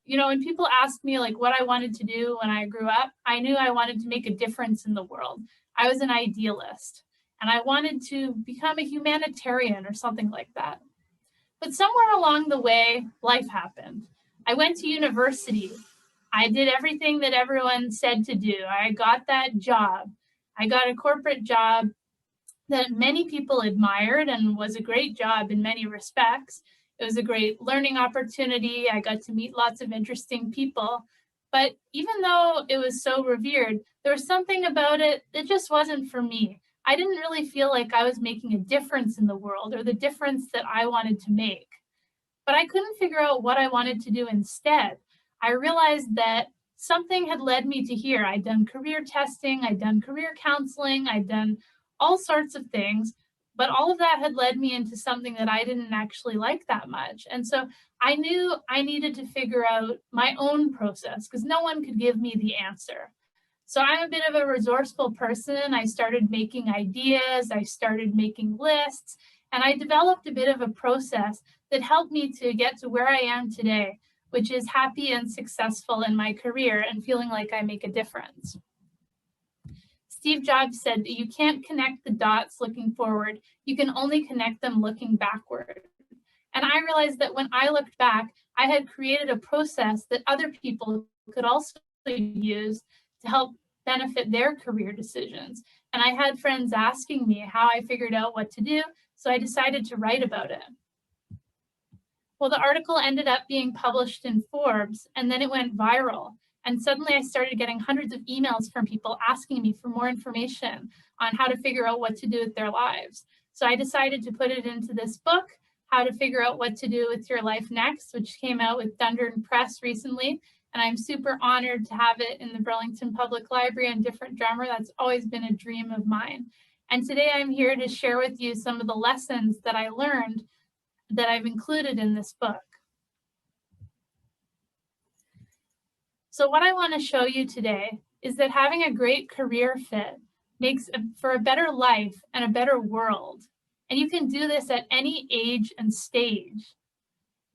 you know, when people ask me like what I wanted to do when I grew up, I knew I wanted to make a difference in the world. I was an idealist and I wanted to become a humanitarian or something like that. But somewhere along the way, life happened. I went to university. I did everything that everyone said to do. I got that job. I got a corporate job that many people admired and was a great job in many respects. It was a great learning opportunity. I got to meet lots of interesting people. But even though it was so revered, there was something about it that just wasn't for me. I didn't really feel like I was making a difference in the world or the difference that I wanted to make. But I couldn't figure out what I wanted to do instead. I realized that something had led me to here. I'd done career testing, I'd done career counseling, I'd done all sorts of things, but all of that had led me into something that I didn't actually like that much. And so I knew I needed to figure out my own process because no one could give me the answer. So I'm a bit of a resourceful person. I started making ideas, I started making lists, and I developed a bit of a process that helped me to get to where I am today, which is happy and successful in my career and feeling like I make a difference. Steve Jobs said that you can't connect the dots looking forward, you can only connect them looking backward. And I realized that when I looked back, I had created a process that other people could also use to help benefit their career decisions. And I had friends asking me how I figured out what to do, so I decided to write about it. Well, the article ended up being published in Forbes, and then it went viral. And suddenly I started getting hundreds of emails from people asking me for more information on how to figure out what to do with their lives. So I decided to put it into this book, How to Figure Out What to Do with Your Life Next, which came out with Dundurn Press recently. And I'm super honored to have it in the Burlington Public Library and Different Drummer. That's always been a dream of mine. And today I'm here to share with you some of the lessons that I learned that I've included in this book. So what I want to show you today is that having a great career fit makes for a better life and a better world. And you can do this at any age and stage.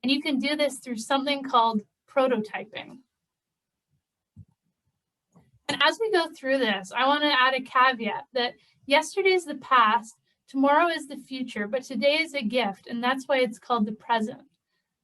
And you can do this through something called prototyping. And as we go through this, I want to add a caveat that yesterday is the past, tomorrow is the future, but today is a gift, and that's why it's called the present.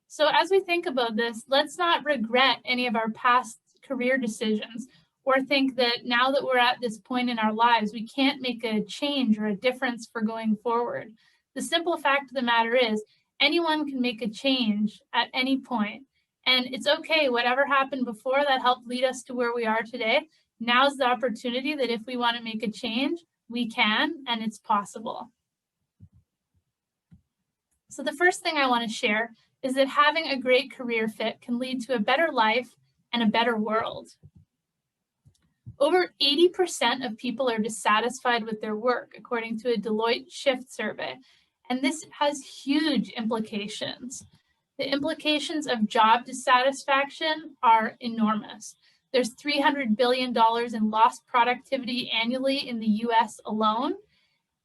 So as we think about this, let's not regret any of our past career decisions or think that now that we're at this point in our lives, we can't make a change or a difference for going forward. The simple fact of the matter is anyone can make a change at any point. And it's okay, whatever happened before that helped lead us to where we are today. Now's the opportunity that if we want to make a change, we can, and it's possible. So the first thing I want to share is that having a great career fit can lead to a better life and a better world. Over 80% of people are dissatisfied with their work, according to a Deloitte Shift survey, and this has huge implications. The implications of job dissatisfaction are enormous. There's $300 billion in lost productivity annually in the US alone,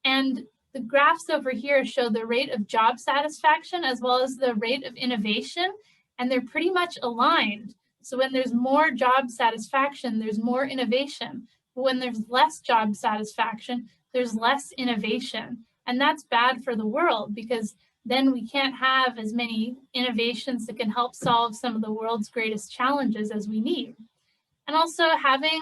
and the graphs over here show the rate of job satisfaction as well as the rate of innovation, and they're pretty much aligned. So when there's more job satisfaction, there's more innovation. But when there's less job satisfaction, there's less innovation. And that's bad for the world because then we can't have as many innovations that can help solve some of the world's greatest challenges as we need. And also having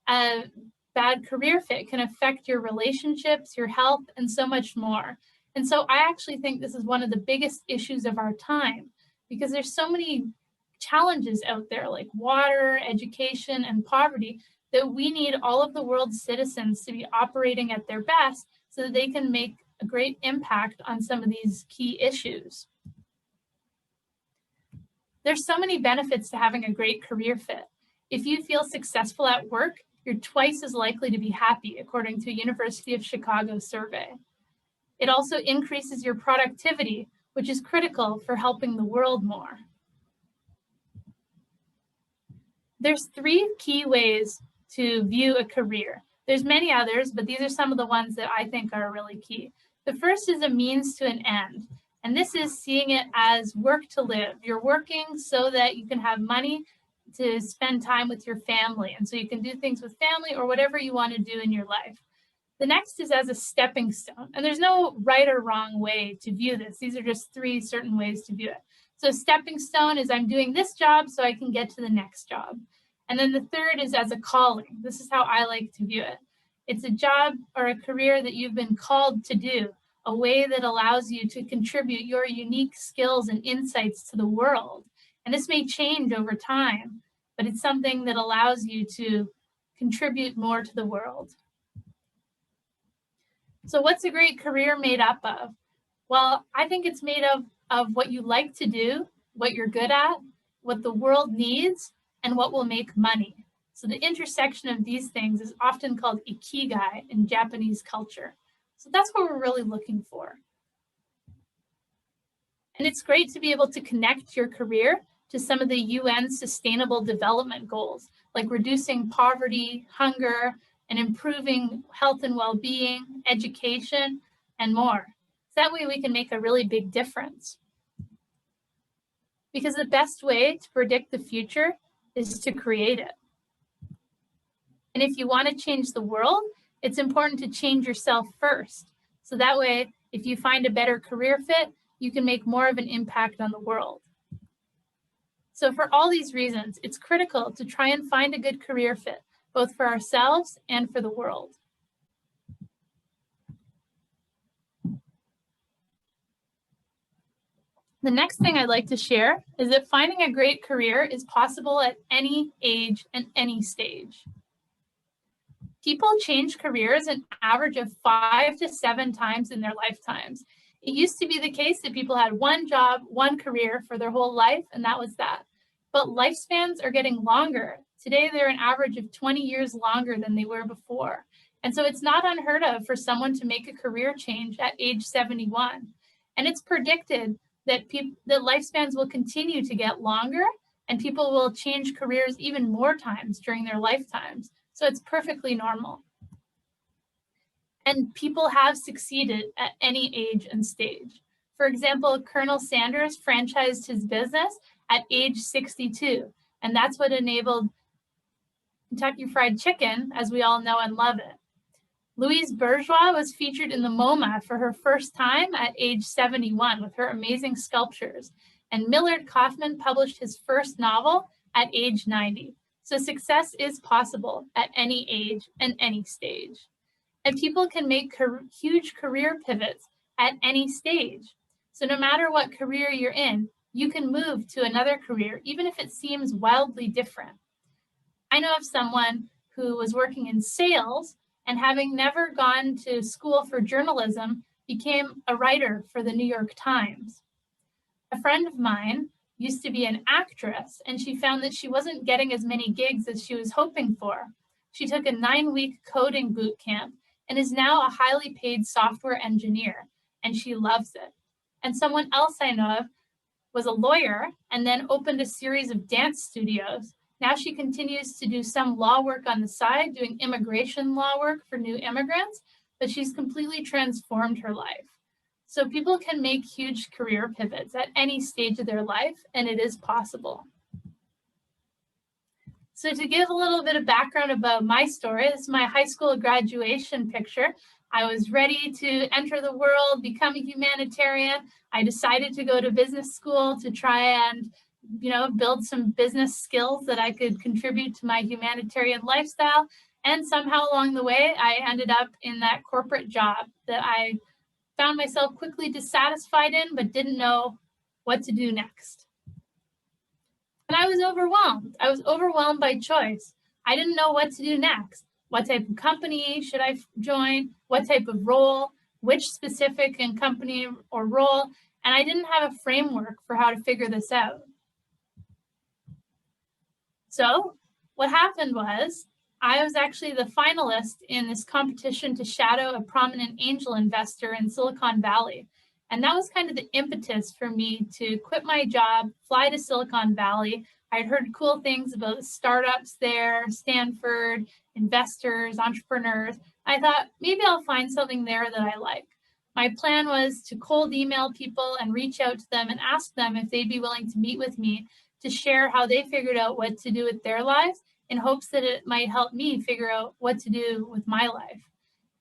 a bad career fit can affect your relationships, your health, and so much more. And so I actually think this is one of the biggest issues of our time because there's so many challenges out there like water, education, and poverty that we need all of the world's citizens to be operating at their best so that they can make a great impact on some of these key issues. There's so many benefits to having a great career fit. If you feel successful at work, you're twice as likely to be happy, according to a University of Chicago survey. It also increases your productivity, which is critical for helping the world more. There's three key ways to view a career. There's many others, but these are some of the ones that I think are really key. The first is a means to an end. And this is seeing it as work to live. You're working so that you can have money to spend time with your family. And so you can do things with family or whatever you want to do in your life. The next is as a stepping stone. And there's no right or wrong way to view this. These are just 3 certain ways to view it. So stepping stone is I'm doing this job so I can get to the next job. And then the third is as a calling. This is how I like to view it. It's a job or a career that you've been called to do, a way that allows you to contribute your unique skills and insights to the world. And this may change over time, but it's something that allows you to contribute more to the world. So what's a great career made up of? Well, I think it's made of what you like to do, what you're good at, what the world needs, and what will make money. So the intersection of these things is often called ikigai in Japanese culture. So that's what we're really looking for. And it's great to be able to connect your career to some of the UN Sustainable Development Goals, like reducing poverty, hunger, and improving health and well-being, education, and more. So that way we can make a really big difference. Because the best way to predict the future is to create it. And if you want to change the world, it's important to change yourself first. So that way, if you find a better career fit, you can make more of an impact on the world. So for all these reasons, it's critical to try and find a good career fit, both for ourselves and for the world. The next thing I'd like to share is that finding a great career is possible at any age and any stage. People change careers an average of 5 to 7 times in their lifetimes. It used to be the case that people had one job, one career for their whole life, and that was that. But lifespans are getting longer. Today, they're an average of 20 years longer than they were before. And so it's not unheard of for someone to make a career change at age 71. And it's predicted that lifespans will continue to get longer and people will change careers even more times during their lifetimes. So it's perfectly normal. And people have succeeded at any age and stage. For example, Colonel Sanders franchised his business at age 62, and that's what enabled Kentucky Fried Chicken, as we all know and love it. Louise Bourgeois was featured in the MoMA for her first time at age 71 with her amazing sculptures, and Millard Kaufman published his first novel at age 90. So success is possible at any age and any stage. And people can make huge career pivots at any stage. So no matter what career you're in, you can move to another career, even if it seems wildly different. I know of someone who was working in sales and having never gone to school for journalism, became a writer for the New York Times. A friend of mine used to be an actress, and she found that she wasn't getting as many gigs as she was hoping for. She took a 9-week coding boot camp and is now a highly paid software engineer, and she loves it. And someone else I know of was a lawyer and then opened a series of dance studios. Now she continues to do some law work on the side, doing immigration law work for new immigrants, but she's completely transformed her life. So people can make huge career pivots at any stage of their life, and it is possible. So to give a little bit of background about my story, this is my high school graduation picture. I was ready to enter the world, become a humanitarian. I decided to go to business school to try and, build some business skills that I could contribute to my humanitarian lifestyle. And somehow along the way, I ended up in that corporate job that I found myself quickly dissatisfied in, but didn't know what to do next. And I was overwhelmed. I was overwhelmed by choice. I didn't know what to do next. What type of company should I join? What type of role? Which specific company or role? And I didn't have a framework for how to figure this out. So what happened was I was actually the finalist in this competition to shadow a prominent angel investor in Silicon Valley. And that was kind of the impetus for me to quit my job, fly to Silicon Valley. I'd heard cool things about startups there, Stanford, investors, entrepreneurs. I thought maybe I'll find something there that I like. My plan was to cold email people and reach out to them and ask them if they'd be willing to meet with me to share how they figured out what to do with their lives, in hopes that it might help me figure out what to do with my life.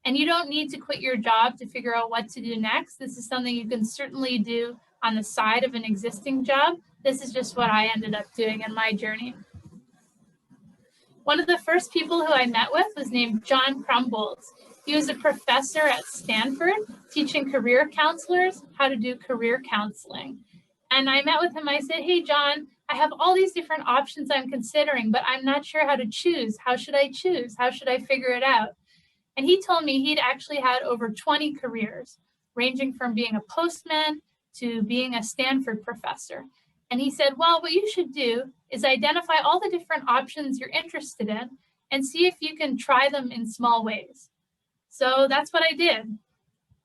And you don't need to quit your job to figure out what to do next. This is something you can certainly do on the side of an existing job. This is just what I ended up doing in my journey. One of the first people who I met with was named John Crumbolts. He was a professor at Stanford teaching career counselors how to do career counseling. And I met with him. I said, hey, John, I have all these different options I'm considering, but I'm not sure how to choose. How should I choose? How should I figure it out? And he told me he'd actually had over 20 careers, ranging from being a postman to being a Stanford professor. And he said, well, what you should do is identify all the different options you're interested in and see if you can try them in small ways. So that's what I did.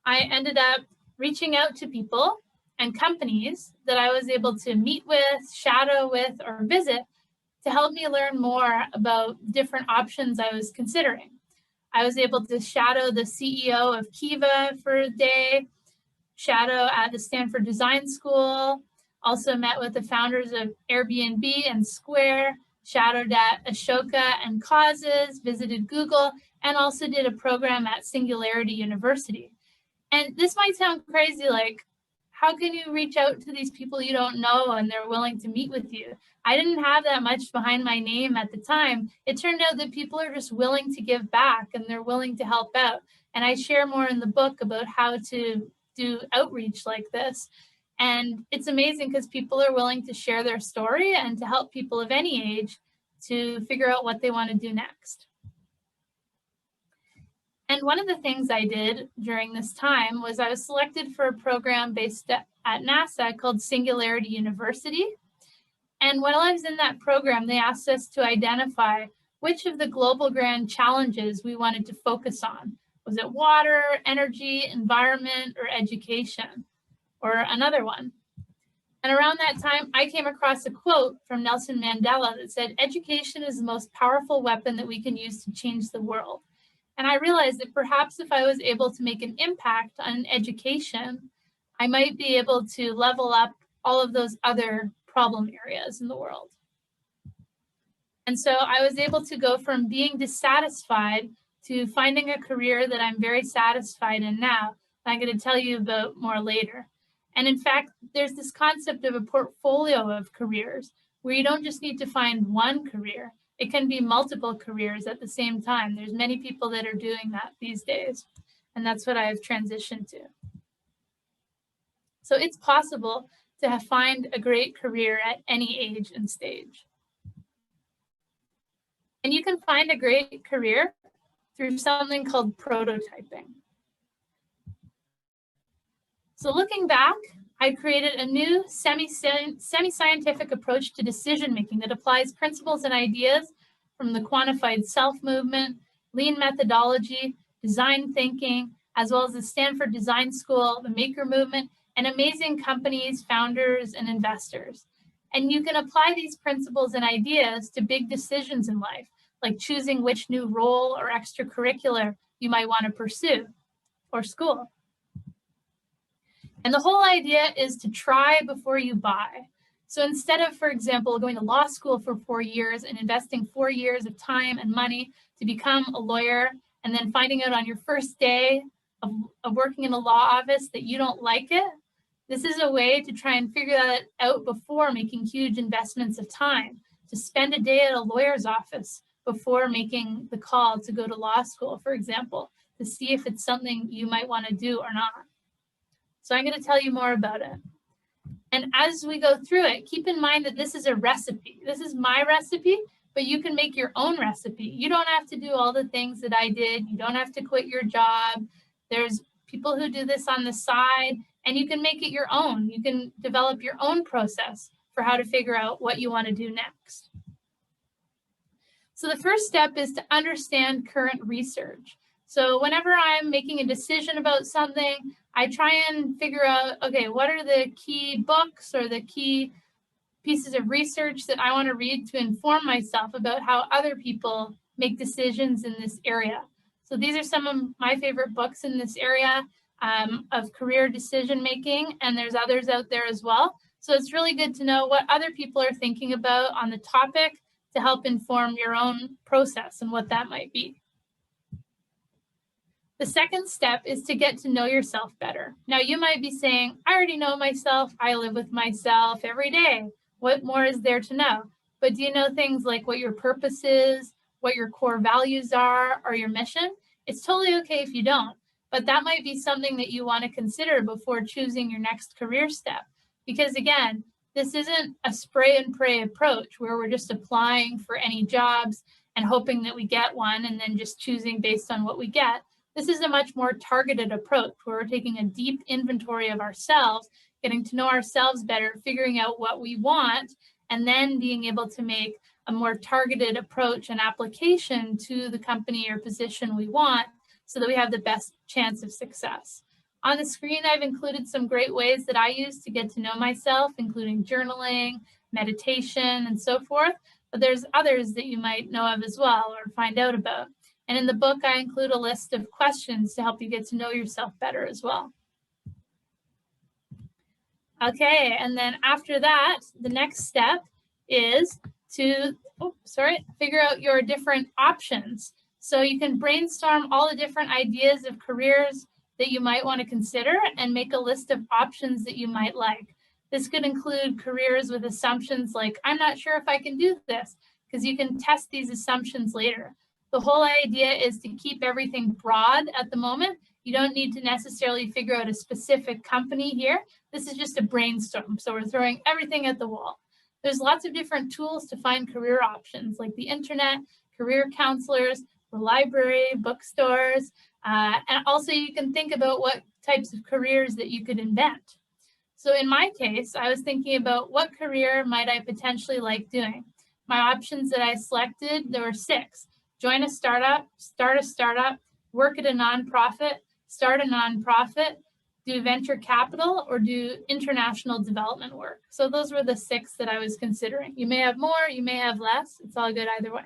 I ended up reaching out to people and companies that I was able to meet with, shadow with, or visit to help me learn more about different options I was considering. I was able to shadow the CEO of Kiva for a day, shadow at the Stanford Design School, also met with the founders of Airbnb and Square, shadowed at Ashoka and Causes, visited Google, and also did a program at Singularity University. And this might sound crazy, like, how can you reach out to these people you don't know and they're willing to meet with you? I didn't have that much behind my name at the time. It turned out that people are just willing to give back and they're willing to help out. And I share more in the book about how to do outreach like this. And it's amazing because people are willing to share their story and to help people of any age to figure out what they want to do next. And one of the things I did during this time was I was selected for a program based at NASA called Singularity University. And while I was in that program, they asked us to identify which of the global grand challenges we wanted to focus on. Was it water, energy, environment, or education, or another one? And around that time, I came across a quote from Nelson Mandela that said, education is the most powerful weapon that we can use to change the world. And I realized that perhaps if I was able to make an impact on education, I might be able to level up all of those other problem areas in the world. And so I was able to go from being dissatisfied to finding a career that I'm very satisfied in now, that I'm going to tell you about more later. And in fact, there's this concept of a portfolio of careers where you don't just need to find one career. It can be multiple careers at the same time. There's many people that are doing that these days, and that's what I've transitioned to. So it's possible to find a great career at any age and stage. And you can find a great career through something called prototyping. So looking back, I created a new semi-scientific approach to decision-making that applies principles and ideas from the quantified self movement, lean methodology, design thinking, as well as the Stanford Design School, the Maker Movement, and amazing companies, founders, and investors. And you can apply these principles and ideas to big decisions in life, like choosing which new role or extracurricular you might want to pursue, or school. And the whole idea is to try before you buy. So instead of, for example, going to law school for 4 years and investing 4 years of time and money to become a lawyer, and then finding out on your first day of working in a law office that you don't like it, this is a way to try and figure that out before making huge investments of time, to spend a day at a lawyer's office before making the call to go to law school, for example, to see if it's something you might want to do or not. So I'm going to tell you more about it. And as we go through it, keep in mind that this is a recipe. This is my recipe, but you can make your own recipe. You don't have to do all the things that I did. You don't have to quit your job. There's people who do this on the side, and you can make it your own. You can develop your own process for how to figure out what you want to do next. So the first step is to understand current research. So whenever I'm making a decision about something, I try and figure out, okay, what are the key books or the key pieces of research that I want to read to inform myself about how other people make decisions in this area. So these are some of my favorite books in this area. of career decision making, and there's others out there as well. So it's really good to know what other people are thinking about on the topic to help inform your own process and what that might be. The second step is to get to know yourself better. Now, you might be saying, I already know myself. I live with myself every day. What more is there to know? But do you know things like what your purpose is, what your core values are, or your mission? It's totally okay if you don't, but that might be something that you want to consider before choosing your next career step. Because again, this isn't a spray and pray approach where we're just applying for any jobs and hoping that we get one and then just choosing based on what we get. This is a much more targeted approach where we're taking a deep inventory of ourselves, getting to know ourselves better, figuring out what we want, and then being able to make a more targeted approach and application to the company or position we want so that we have the best chance of success. On the screen, I've included some great ways that I use to get to know myself, including journaling, meditation, and so forth. But there's others that you might know of as well or find out about. And in the book, I include a list of questions to help you get to know yourself better as well. Okay, and then after that, the next step is to, figure out your different options. So you can brainstorm all the different ideas of careers that you might want to consider and make a list of options that you might like. This could include careers with assumptions like, I'm not sure if I can do this, because you can test these assumptions later. The whole idea is to keep everything broad at the moment. You don't need to necessarily figure out a specific company here. This is just a brainstorm. So we're throwing everything at the wall. There's lots of different tools to find career options like the internet, career counselors, the library, bookstores, and also you can think about what types of careers that you could invent. So in my case, I was thinking about what career might I potentially like doing. My options that I selected, there were 6. Join a startup, start a startup, work at a nonprofit, start a nonprofit, do venture capital, or do international development work. So those were the 6 that I was considering. You may have more, you may have less. It's all good either way.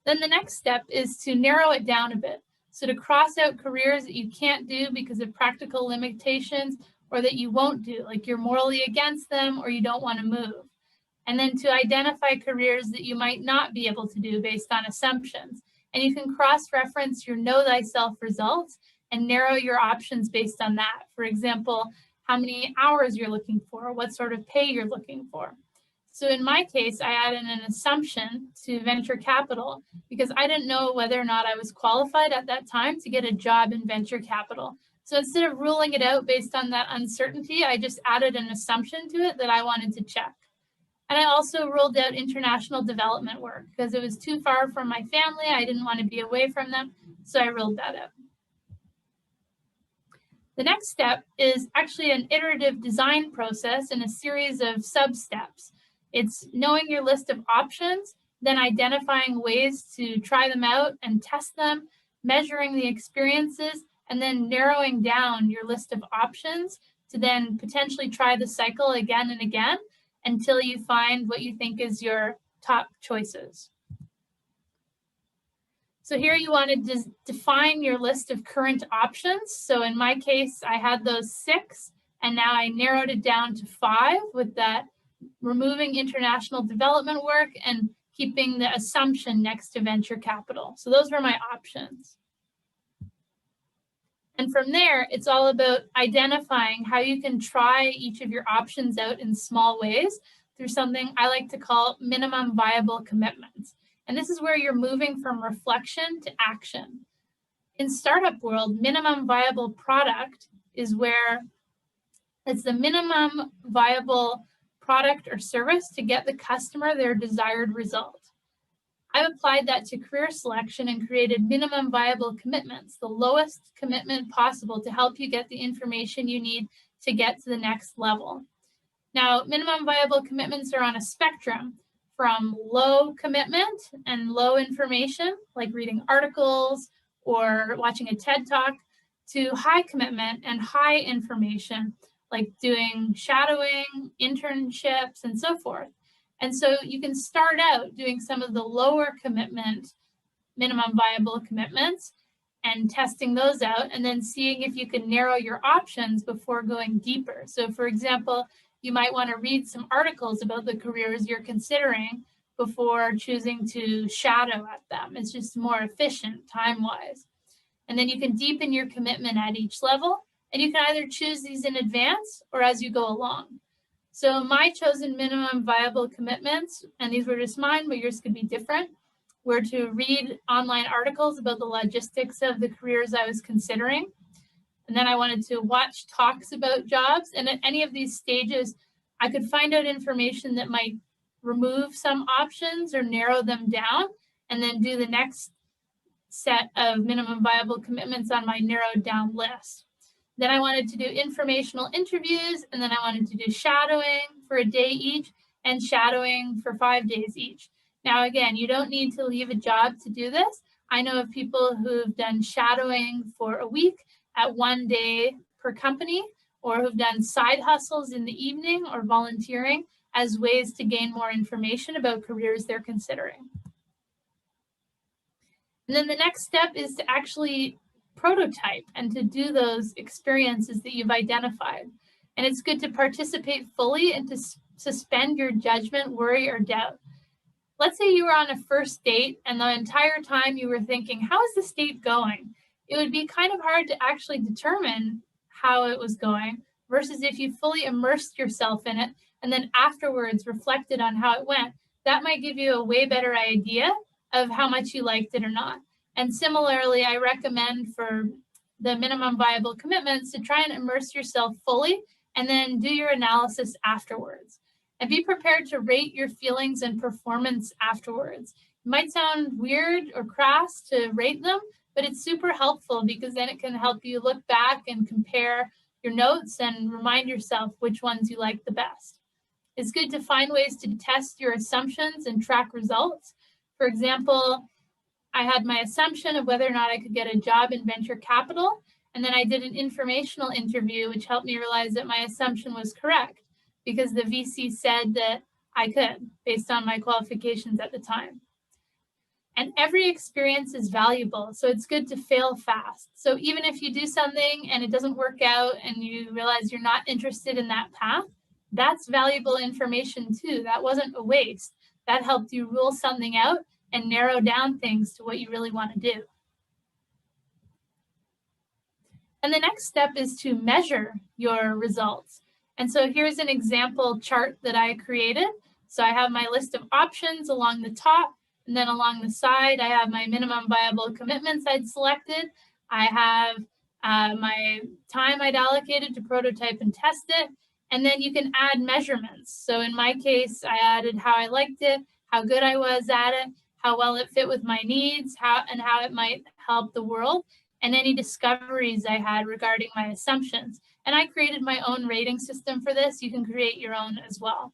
Then the next step is to narrow it down a bit. So to cross out careers that you can't do because of practical limitations or that you won't do, like you're morally against them or you don't want to move. And then to identify careers that you might not be able to do based on assumptions. And you can cross-reference your know thyself results and narrow your options based on that. For example, how many hours you're looking for, what sort of pay you're looking for. So in my case, I added an assumption to venture capital because I didn't know whether or not I was qualified at that time to get a job in venture capital. So instead of ruling it out based on that uncertainty, I just added an assumption to it that I wanted to check. And I also ruled out international development work because it was too far from my family. I didn't want to be away from them, so I ruled that out. The next step is actually an iterative design process and a series of sub-steps. It's knowing your list of options, then identifying ways to try them out and test them, measuring the experiences, and then narrowing down your list of options to then potentially try the cycle again and again until you find what you think is your top choices. So here you want to define your list of current options. So in my case, I had those 6, and now I narrowed it down to 5 with that removing international development work and keeping the assumption next to venture capital. So those were my options. And from there, it's all about identifying how you can try each of your options out in small ways through something I like to call minimum viable commitments. And this is where you're moving from reflection to action. In startup world, minimum viable product is where it's the minimum viable product or service to get the customer their desired result. I've applied that to career selection and created minimum viable commitments, the lowest commitment possible to help you get the information you need to get to the next level. Now, minimum viable commitments are on a spectrum from low commitment and low information, like reading articles or watching a TED Talk, to high commitment and high information, like doing shadowing, internships, and so forth. And so you can start out doing some of the lower commitment, minimum viable commitments, and testing those out, and then seeing if you can narrow your options before going deeper. So for example, you might want to read some articles about the careers you're considering before choosing to shadow at them. It's just more efficient time-wise. And then you can deepen your commitment at each level, and you can either choose these in advance or as you go along. So my chosen minimum viable commitments, and these were just mine, but yours could be different, were to read online articles about the logistics of the careers I was considering. And then I wanted to watch talks about jobs. And at any of these stages, I could find out information that might remove some options or narrow them down, and then do the next set of minimum viable commitments on my narrowed down list. Then I wanted to do informational interviews, and then I wanted to do shadowing for a day each and shadowing for 5 days each. Now, again, you don't need to leave a job to do this. I know of people who've done shadowing for a week at 1 day per company, or who've done side hustles in the evening or volunteering as ways to gain more information about careers they're considering. And then the next step is to actually prototype and to do those experiences that you've identified. And it's good to participate fully and to suspend your judgment, worry, or doubt. Let's say you were on a first date and the entire time you were thinking, how is this date going? It would be kind of hard to actually determine how it was going versus if you fully immersed yourself in it and then afterwards reflected on how it went. That might give you a way better idea of how much you liked it or not. And similarly, I recommend for the minimum viable commitments to try and immerse yourself fully and then do your analysis afterwards. And be prepared to rate your feelings and performance afterwards. It might sound weird or crass to rate them, but it's super helpful because then it can help you look back and compare your notes and remind yourself which ones you like the best. It's good to find ways to test your assumptions and track results. For example, I had my assumption of whether or not I could get a job in venture capital, and then I did an informational interview, which helped me realize that my assumption was correct because the VC said that I could, based on my qualifications at the time. And every experience is valuable, so it's good to fail fast. So even if you do something and it doesn't work out and you realize you're not interested in that path, that's valuable information too. That wasn't a waste. That helped you rule something out and narrow down things to what you really want to do. And the next step is to measure your results. And so here's an example chart that I created. So I have my list of options along the top, and then along the side, I have my minimum viable commitments I'd selected. I have my time I'd allocated to prototype and test it. And then you can add measurements. So in my case, I added how I liked it, how good I was at it, how well it fit with my needs, how it might help the world, and any discoveries I had regarding my assumptions. And I created my own rating system for this. You can create your own as well.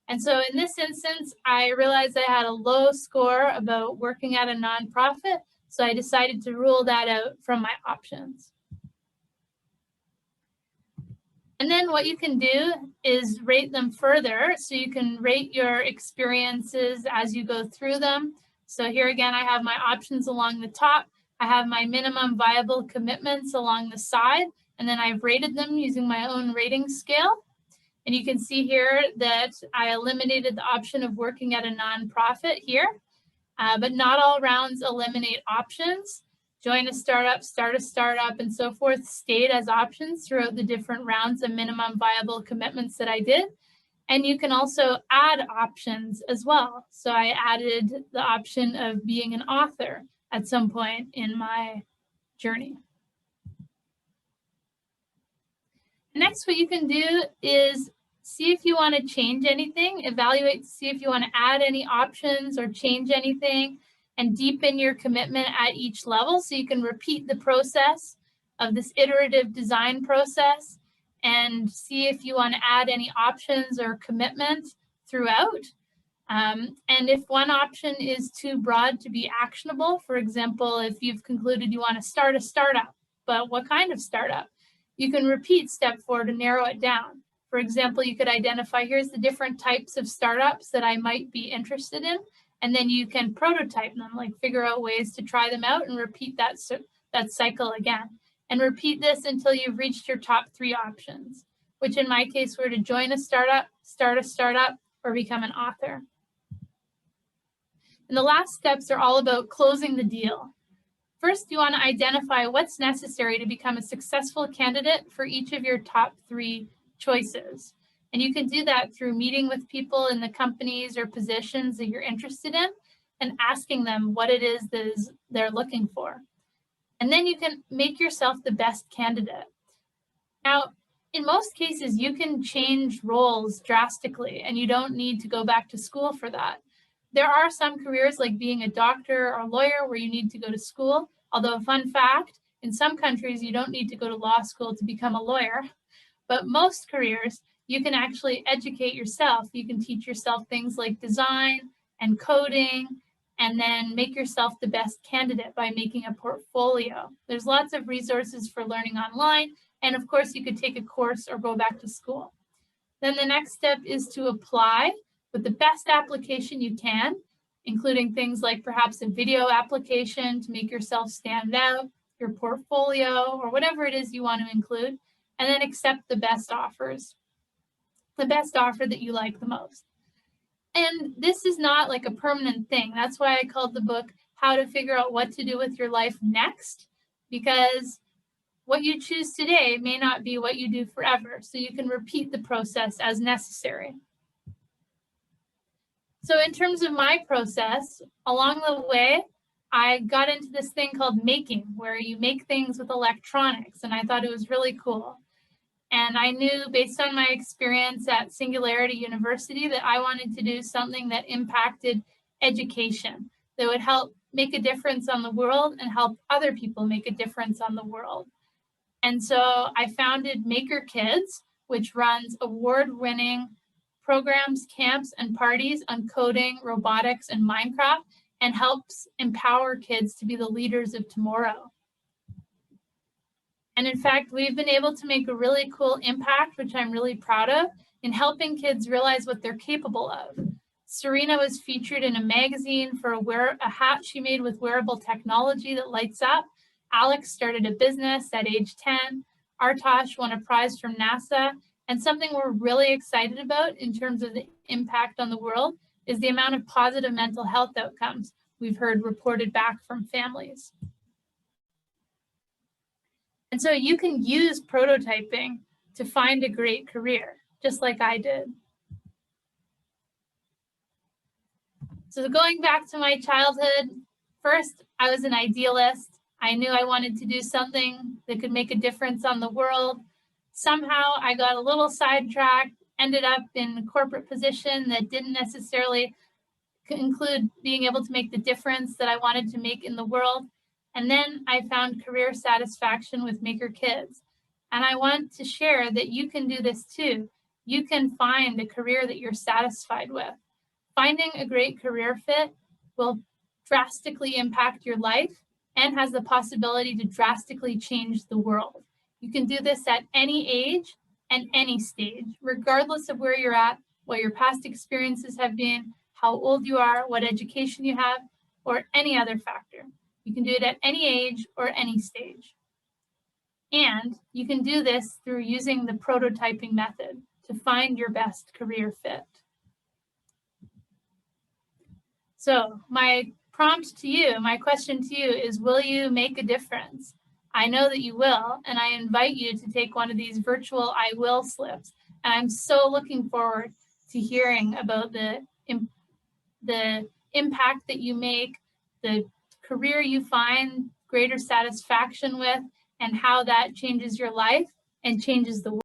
And so in this instance, I realized I had a low score about working at a nonprofit, so I decided to rule that out from my options. And then what you can do is rate them further. So you can rate your experiences as you go through them. So here again, I have my options along the top. I have my minimum viable commitments along the side, and then I've rated them using my own rating scale. And you can see here that I eliminated the option of working at a nonprofit here, but not all rounds eliminate options. Join a startup, start a startup, and so forth stayed as options throughout the different rounds of minimum viable commitments that I did. And you can also add options as well. So I added the option of being an author at some point in my journey. Next, what you can do is see if you want to change anything, evaluate to see if you want to add any options or change anything, and deepen your commitment at each level so you can repeat the process of this iterative design process and see if you want to add any options or commitment throughout. And if one option is too broad to be actionable, for example, if you've concluded you want to start a startup, but what kind of startup? You can repeat step 4 to narrow it down. For example, you could identify, here's the different types of startups that I might be interested in, and then you can prototype them, like figure out ways to try them out and repeat that that cycle again. And repeat this until you've reached your top 3 options, which in my case were to join a startup, start a startup, or become an author. And the last steps are all about closing the deal. First, you want to identify what's necessary to become a successful candidate for each of your top 3 choices. And you can do that through meeting with people in the companies or positions that you're interested in and asking them what it is that they're looking for. And then you can make yourself the best candidate. Now, in most cases, you can change roles drastically and you don't need to go back to school for that. There are some careers like being a doctor or a lawyer where you need to go to school, although fun fact, in some countries you don't need to go to law school to become a lawyer. But most careers, you can actually educate yourself. You can teach yourself things like design and coding, and then make yourself the best candidate by making a portfolio. There's lots of resources for learning online, and of course you could take a course or go back to school. Then the next step is to apply with the best application you can, including things like perhaps a video application to make yourself stand out, your portfolio, or whatever it is you want to include, and then accept the best offers, the best offer that you like the most. And this is not like a permanent thing. That's why I called the book How to Figure Out What to Do with Your Life Next, because what you choose today may not be what you do forever. So you can repeat the process as necessary. So in terms of my process, along the way, I got into this thing called making, where you make things with electronics, and I thought it was really cool. And I knew based on my experience at Singularity University that I wanted to do something that impacted education, that would help make a difference on the world and help other people make a difference on the world. And so I founded Maker Kids, which runs award-winning programs, camps, and parties on coding, robotics, and Minecraft, and helps empower kids to be the leaders of tomorrow. And in fact, we've been able to make a really cool impact, which I'm really proud of, in helping kids realize what they're capable of. Serena was featured in a magazine for a hat she made with wearable technology that lights up. Alex started a business at age 10. Artosh won a prize from NASA. And something we're really excited about in terms of the impact on the world is the amount of positive mental health outcomes we've heard reported back from families. And so you can use prototyping to find a great career, just like I did. So going back to my childhood, first, I was an idealist. I knew I wanted to do something that could make a difference on the world. Somehow I got a little sidetracked, ended up in a corporate position that didn't necessarily include being able to make the difference that I wanted to make in the world. And then I found career satisfaction with Maker Kids. And I want to share that you can do this too. You can find a career that you're satisfied with. Finding a great career fit will drastically impact your life and has the possibility to drastically change the world. You can do this at any age and any stage, regardless of where you're at, what your past experiences have been, how old you are, what education you have, or any other factor. You can do it at any age or any stage. And you can do this through using the prototyping method to find your best career fit. So my prompt to you, my question to you is, will you make a difference? I know that you will, and I invite you to take one of these virtual I will slips. And I'm so looking forward to hearing about the impact that you make, the career you find greater satisfaction with, and how that changes your life and changes the world.